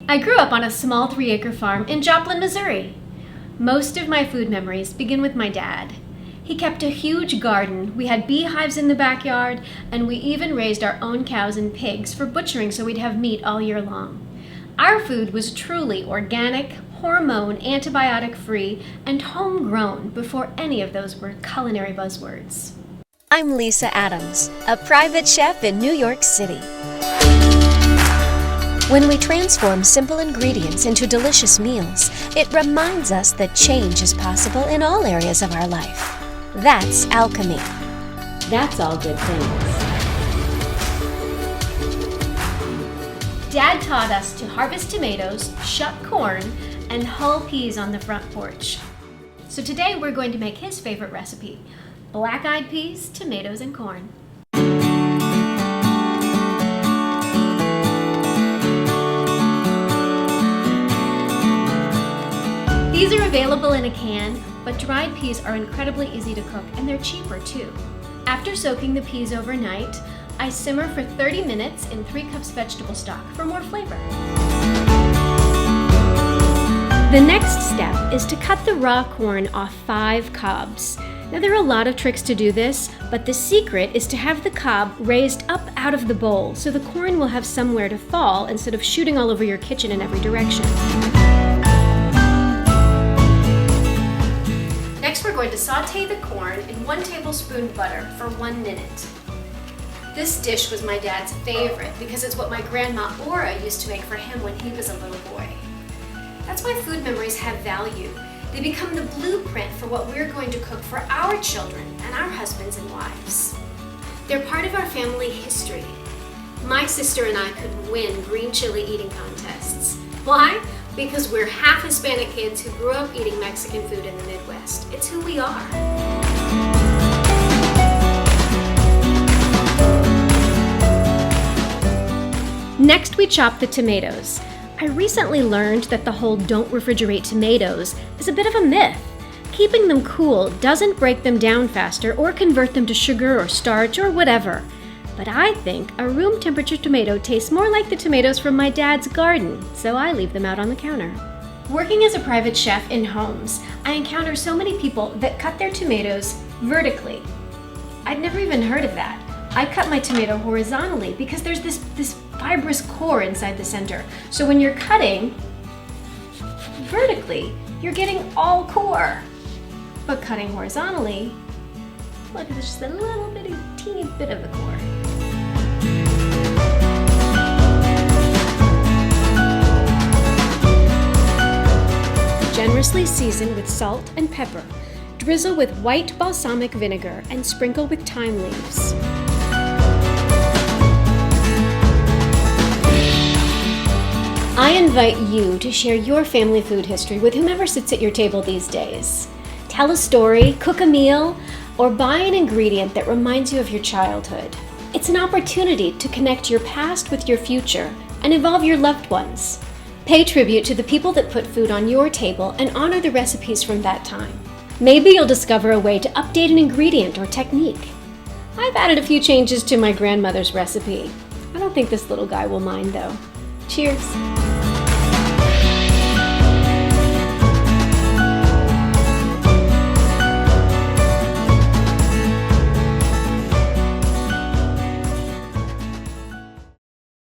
I grew up on a small 3-acre farm in Joplin, Missouri. Most of my food memories begin with my dad. He kept a huge garden, we had beehives in the backyard, and we even raised our own cows and pigs for butchering so we'd have meat all year long. Our food was truly organic, hormone, antibiotic-free, and homegrown before any of those were culinary buzzwords. I'm Lisa Adams, a private chef in New York City. When we transform simple ingredients into delicious meals, it reminds us that change is possible in all areas of our life. That's alchemy. That's all good things. Dad taught us to harvest tomatoes, shuck corn, and hull peas on the front porch. So today we're going to make his favorite recipe, black-eyed peas, tomatoes, and corn. These are available in a can, but dried peas are incredibly easy to cook and they're cheaper too. After soaking the peas overnight, I simmer for 30 minutes in 3 cups vegetable stock for more flavor. The next step is to cut the raw corn off 5 cobs. Now there are a lot of tricks to do this, but the secret is to have the cob raised up out of the bowl so the corn will have somewhere to fall instead of shooting all over your kitchen in every direction. Next, we're going to saute the corn in 1 tablespoon butter for 1 minute. This dish was my dad's favorite because it's what my grandma Ora used to make for him when he was a little boy. That's why food memories have value. They become the blueprint for what we're going to cook for our children and our husbands and wives. They're part of our family history. My sister and I could win green chili eating contests. Why? Because we're half Hispanic kids who grew up eating Mexican food in the Midwest. It's who we are. Next, we chop the tomatoes. I recently learned that the whole don't refrigerate tomatoes is a bit of a myth. Keeping them cool doesn't break them down faster or convert them to sugar or starch or whatever. But I think a room temperature tomato tastes more like the tomatoes from my dad's garden, so I leave them out on the counter. Working as a private chef in homes, I encounter so many people that cut their tomatoes vertically. I'd never even heard of that. I cut my tomato horizontally because there's this fibrous core inside the center. So when you're cutting vertically, you're getting all core. But cutting horizontally, look, there's just a little bitty teeny bit of the core. Generously season with salt and pepper. Drizzle with white balsamic vinegar and sprinkle with thyme leaves. I invite you to share your family food history with whomever sits at your table these days. Tell a story, cook a meal, or buy an ingredient that reminds you of your childhood. It's an opportunity to connect your past with your future and involve your loved ones. Pay tribute to the people that put food on your table and honor the recipes from that time. Maybe you'll discover a way to update an ingredient or technique. I've added a few changes to my grandmother's recipe. I don't think this little guy will mind though. Cheers!